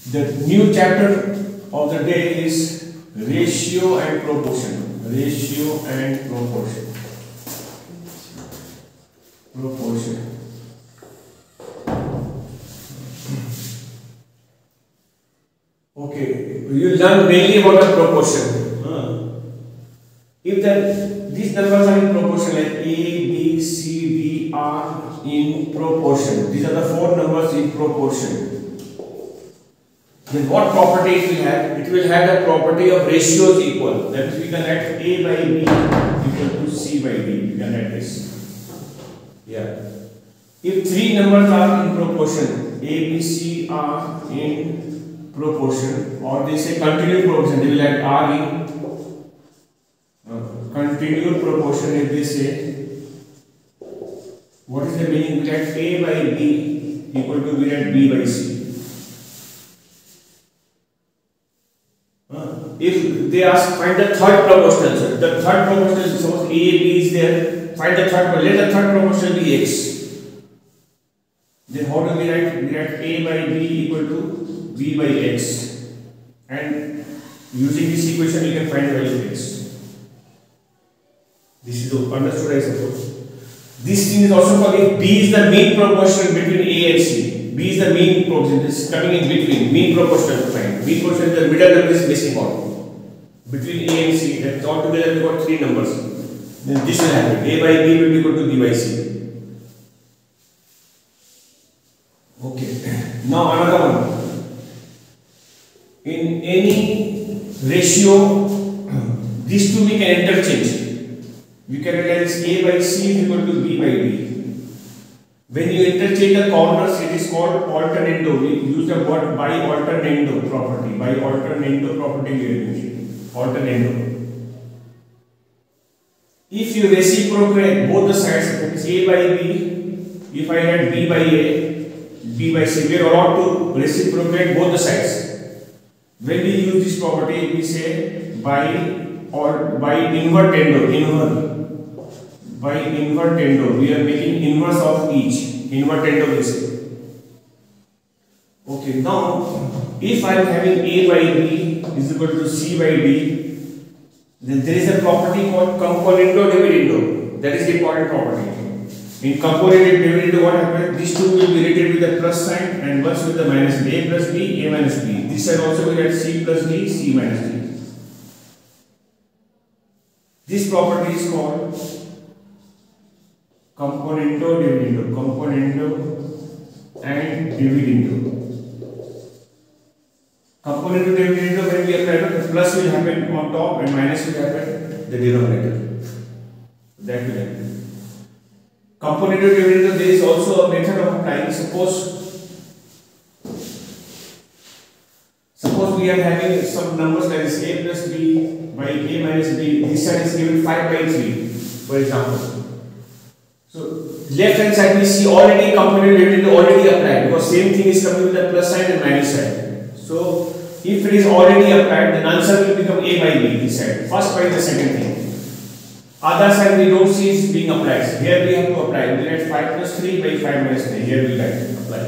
The new chapter of the day is ratio and proportion. Ratio and proportion. Proportion. Okay, you learn mainly about the proportion. If these numbers are in proportion, like A, B, C, D are in proportion. These are the four numbers in proportion. Then what property it will have? It will have the property of ratios equal. That is, we can write A by B equal to C by D. We can write this. Yeah. If three numbers are in proportion, A, B, C are in proportion, or they say continued proportion, they will add R in continued proportion. If they say, what is the meaning? We write A by B equal to we write B by C. If they ask find the third proportional, so the third proportional, suppose A, B is there, find the third, let the third proportional be X. Then how do we write? We write A by B equal to B by X, and using this equation you can find the value of X. This is understood, I suppose. This thing is also called, if B is the mean proportion between A and C. B is the mean proportion, this is coming in between, mean proportion to find. Mean proportion is the middle number is missing out. Between A and C, that altogether we got three numbers. Then this will happen. A by B will be equal to B by C. Okay. Now another one. In any ratio, these two we can interchange. We can realize A by C is equal to B by D. When you interchange the corners, it is called alternando. We use the word by alternando property. By alternando property we are using. Alternando. If you reciprocate both the sides, that is A by B, if I had B by A, B by C, we are allowed to reciprocate both the sides. When we use this property, we say by invertendo, by invertendo, we are making inverse of each. Invertendo we say. Okay, now if I am having A by B is equal to C by D, then there is a property called componendo dividendo. That is the important property. In componendo dividendo, what happens? These two will be written with the plus sign and once with the minus. A plus B, A minus B. This side also will get C plus D, C minus D. This property is called componendo dividendo. Componendo and dividendo. Componendo dividendo, when we apply the plus will happen on top and minus will happen the denominator. That will happen. Componendo dividendo, there is also a method of applying. Suppose we are having some numbers that is A plus B by A minus B. This side is given 5 by 3, for example. So left hand side we see already componendo dividendo already applied, because same thing is coming with the plus side and minus side. So if it is already applied, then answer will become A by B this side, first by the second thing. Other side we don't see is being applied. Here we have to apply. We write 5 plus 3 by 5 minus 3. Here we write apply.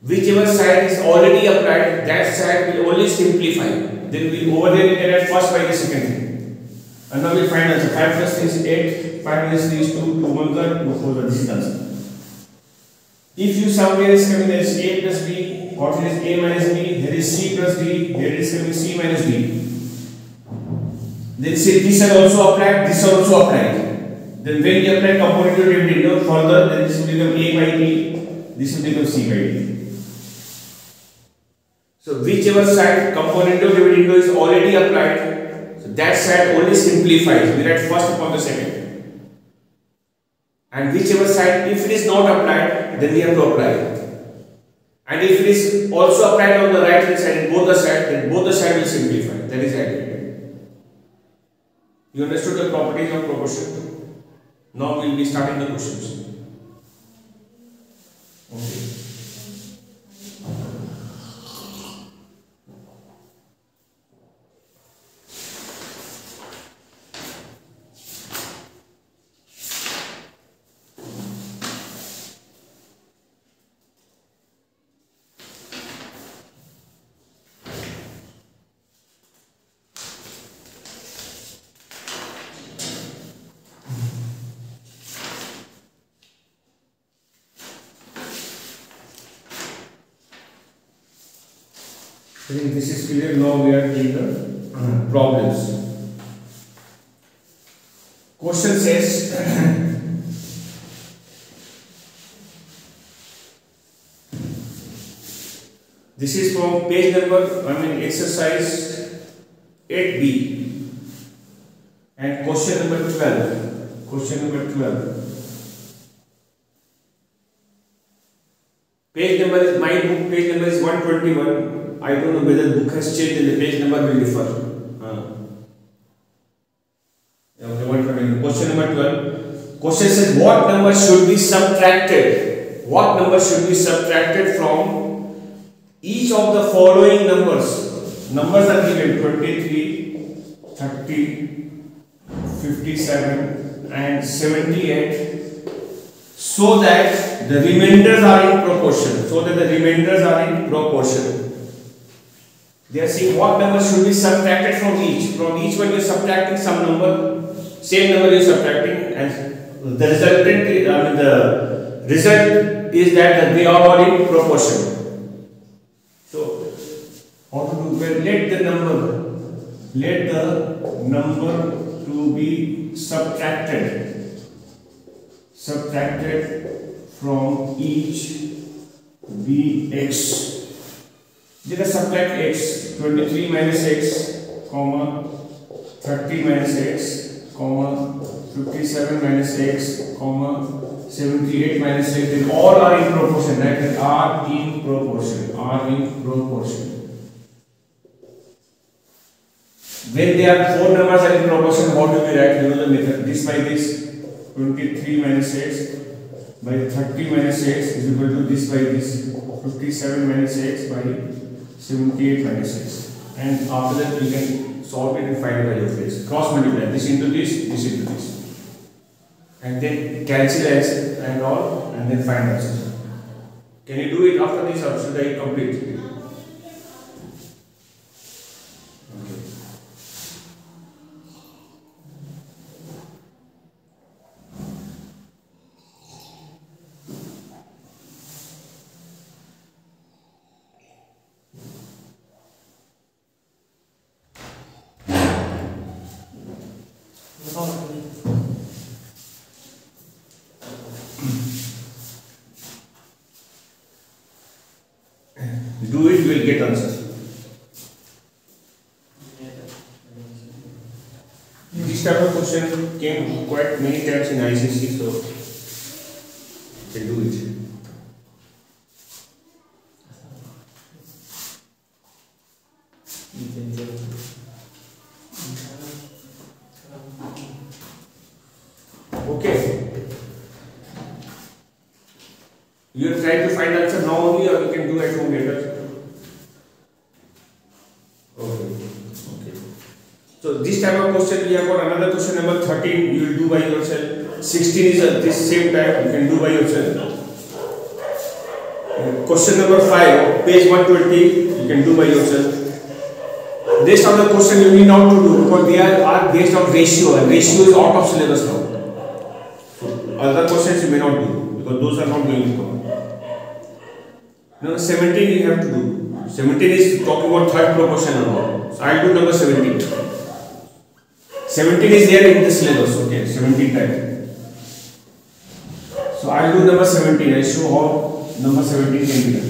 Whichever side is already applied, that side will only simplify. Then we over there we can write first by the second thing. And now we find answer. 5 plus 3 is 8, 5 minus 3 is 2, 2 1 2 4. This is answer. If you somewhere is coming, there is A plus B, what is A minus B, here is C plus D, here is coming C minus D. Then say this side also applied, this side also applied. Then when you apply componendo dividendo further, then this will become A by B, this will become C by D. So whichever side componendo dividendo is already applied, so that side only simplifies. We write first upon the second. And whichever side, if it is not applied, then we have to apply it. And if it is also applied on the right hand side, both the sides, then both the sides will simplify. That is it. You understood the properties of proportion? Now we will be starting the questions. Okay. I think this is clear. Now we are doing the problems. Question says this is from page number, exercise 8B and question number 12. Question number 12. Page number is my book. Page number is 121. I don't know whether the book has changed and the page number will differ. Okay, 121. Question number 12. Question says what number should be subtracted? What number should be subtracted from each of the following numbers? Numbers are given 23, 30, 57 and 78 so that the remainders are in proportion. They are saying what number should be subtracted from each. From each one you are subtracting some number, same number you are subtracting, and the result is that they are all in proportion. So how to do? Well, let the number to be subtracted from each be x. Let us subtract x. 23 minus x, 30 minus x, 57 minus x, 78 minus x. Then all are in proportion. That is are in proportion. When they are four numbers are in proportion, how do we write? You know the method. This by this. 23 minus x by 30 minus x is equal to this by this. 57 minus x by 78 minus x. And after that we can solve it and find the value of x. Cross multiply this into this into this. And then cancel x and all and then find answer. Can you do it after this or should I complete it? Do it, you will get answer. This type of question came quite many times in ICC, so you can do it. Okay. You are trying to find answer now only, or you can do at home later. Okay. So this type of question we have got another question number 13. You will do by yourself. 16 is this same type. You can do by yourself. Question number 5, page 120. You can do by yourself. Rest of the question you need not to do because they are based on ratio, and ratio is out of syllabus now. So other questions you may not do because those are not going to come. Now 17 you have to do. 17 is talking about third proportion and all. So I will do number 17. 17 is there in the syllabus. Okay, 17 type. So I will do number 17. I show how number 17 can be done.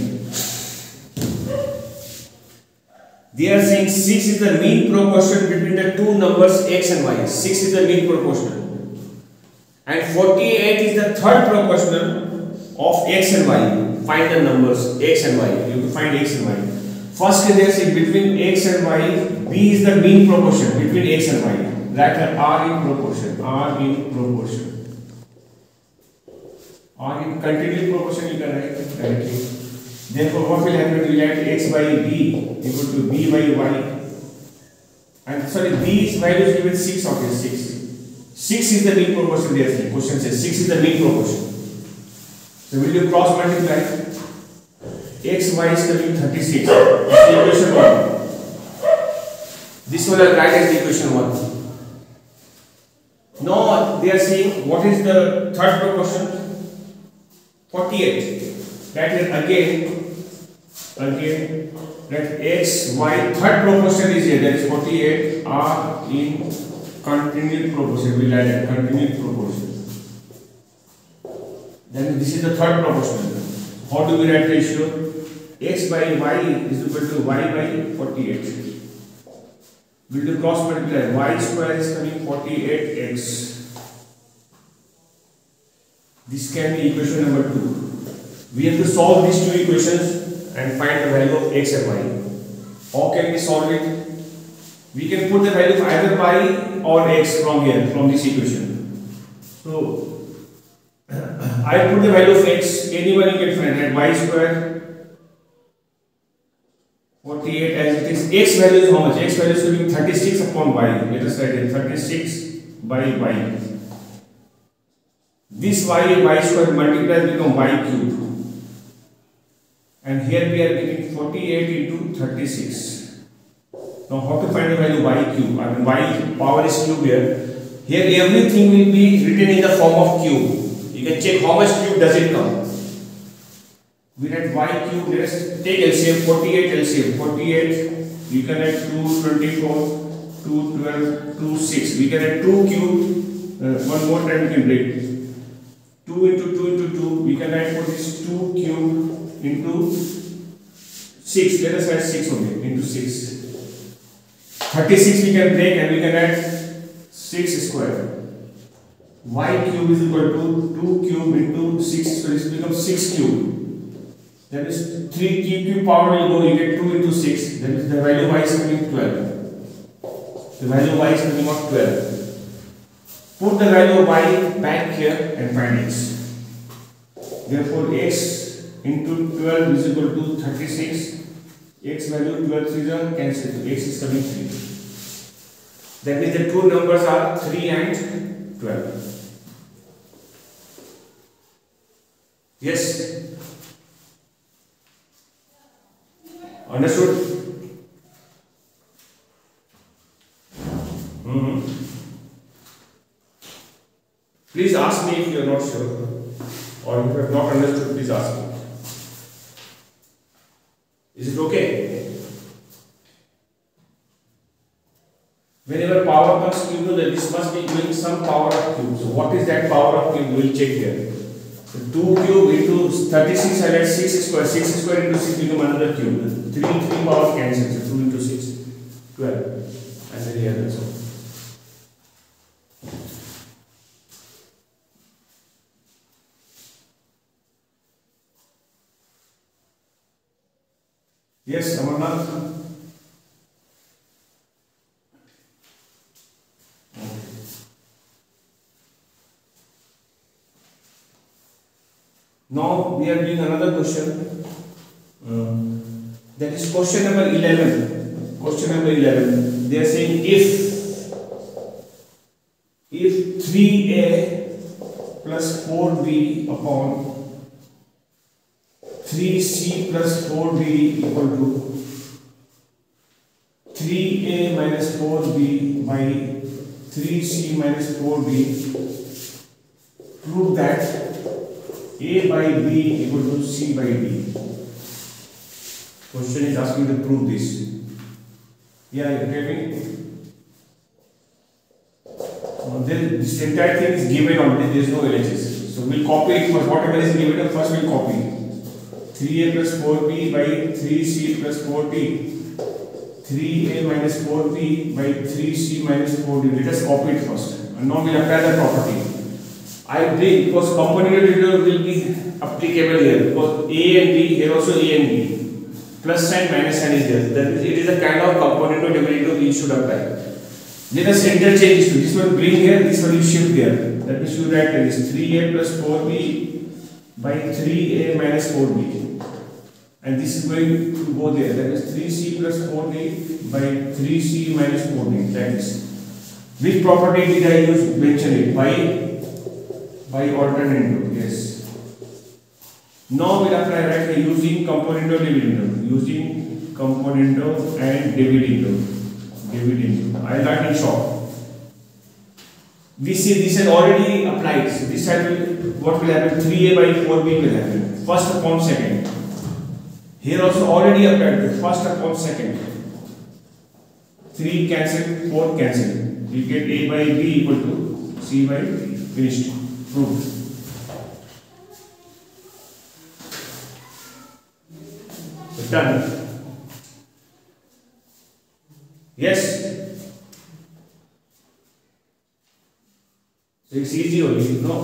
They are saying 6 is the mean proportion between the two numbers x and y. 6 is the mean proportion. And 48 is the third proportional of x and y. Find the numbers x and y. You have to find x and y. First they are saying between x and y, b is the mean proportion between x and y. Write r in proportion. R in continuous proportion you can write directly. Therefore, what will happen? We write x by b equal to b by y. And sorry, these values given 6 of this 6. 6 is the mean proportion. They are saying. Question says 6 is the mean proportion. So will you cross multiply? X, y is coming 36. Equation 1. This one I'll write as equation 1. Now they are saying what is the third proportion? 48. That is again again that x, y, third proportion is here, that is 48 are in continued proportion. We will add a continued proportion. Then this is the third proportion. How do we write ratio? X by y is equal to y by 48. We will do cross multiply. Y square is coming 48x. This can be equation number 2. We have to solve these two equations and find the value of x and y. How can we solve it? We can put the value of either y or x from here, from this equation. So I put the value of x, anyone you can find, at y square 48 as it is. X value is how much? X value is going to be 36 upon y. Let us write it 36 by y. This y square multiplies become y cube. And here we are getting 48 into 36. Now how to find the value y cube? I mean y power is cube here. Here everything will be written in the form of cube. You can check how much cube does it come. We write y cube. Let us take LCM. 48 LCM. 48. You can add 2, 24, 2, 12, 2, 6. We can add 2 cube. One more time we can break. 2 into 2 into 2. We can add for this 2 cube into 6. Let us add 6 only into 6. 36 we can break and we can add 6 square. Y cube is equal to 2 cube into 6 square. It becomes 6 cube. That is 3 cube power will go. You get 2 into 6. That is the value y is coming 12. The value y is coming out 12. Put the value of y back here and find x. Therefore x into 12 is equal to 36. X value 12 is cancelled. X is coming 3. That means the two numbers are 3 and 12. Yes? Understood? Please ask me if you are not sure or if you have not understood, please ask me. Is it okay? Whenever power comes, you know that this must be doing some power of cube. So what is that power of cube? We will check here. So 2 cube into 36 and 6 square. 6 square into 6 become another cube. 3 power cancels. So 2 into 6, 12. And then here that's all. Yes, Amarnath. Now we are doing another question. That is question number 11. Question number 11. They are saying if 3a plus 4b upon 3c plus 4b equal to 3a minus 4b by 3c minus 4b, prove that a by b equal to c by d. Question is asking to prove this. Yeah, you get me? This entire thing is given already, there is no LHS. So we'll copy it first. Whatever is given, first we'll copy. 3a plus 4b by 3c plus 4d. 3a minus 4b by 3c minus 4d. Let us copy it first. And now we'll apply the property. I bring, because component divider will be applicable here. Because a and b, here also a and b. Plus sign, minus sign is there. That means it is a kind of component divider we should apply. Let us interchange these two. This one bring here, this one you shift there. That means you write this 3a plus 4b by 3a minus 4b. And this is going to go there. That is 3c plus 4d by 3c minus 4d. That is. Which property did I use? Mention it. By alternate. Yes. Now we'll apply right here using componendo dividendo. Using componendo and dividendo. I'll write in short. We see this is already applied. So this side will, what will happen? 3a by 4b will happen. First upon second. Here also already applied. First upon second. 3 cancel, 4 cancel. You get A by B equal to C by D. Finished. Proved. Done. Yes. It's easy only. No.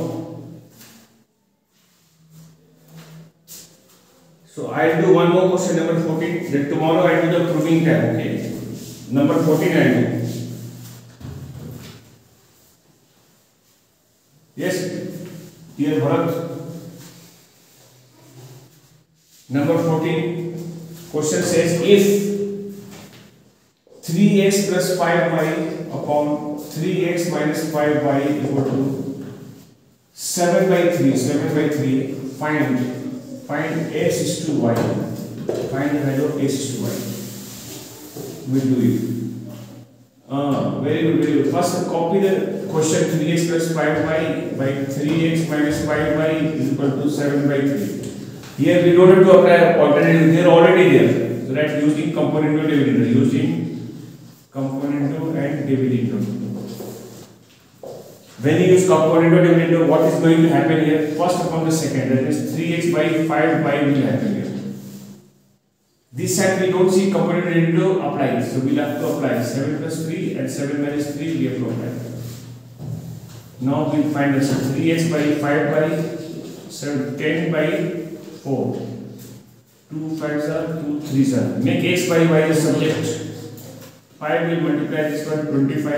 So I'll do one more question, number 14. Then tomorrow I'll do the proving tab. Okay. Number 14 I'll do. Yes. Dear Bharat. Number 14. Question says if 3x plus 5y upon 3x minus 5y equal to 7 by 3, find x is to y, find the value of x is to y. We'll do it. Very good. First copy the question 3x plus 5y by 3x minus 5y is equal to 7 by 3. Here we don't have to apply alternative, they are already there. So that's using component and dividend. When you use component or dividend, what is going to happen here? First upon the second, that is 3x by 5y will happen here. This side we don't see component or dividend apply, so we'll have to apply 7 plus 3 and 7 minus 3 we have to apply. Now we'll find the 3x by 5y, 10 by 4. 2 5s are 2 3s are. Make x by y the subject. 5 will multiply this one 25.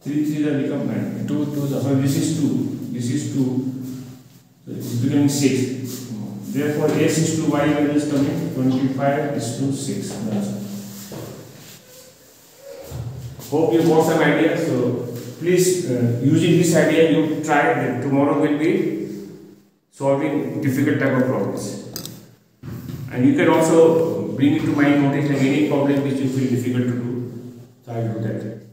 3 3s are become 9. 2 2s are. So this is 2. This is 2. So it is becoming 6. Therefore x is to y value is coming 25 is to 6. That's all. Hope you got some idea. So please using this idea you try that tomorrow will be solving difficult type of problems. And you can also bring it to my notice like any problem which you feel difficult to do. So I will do that.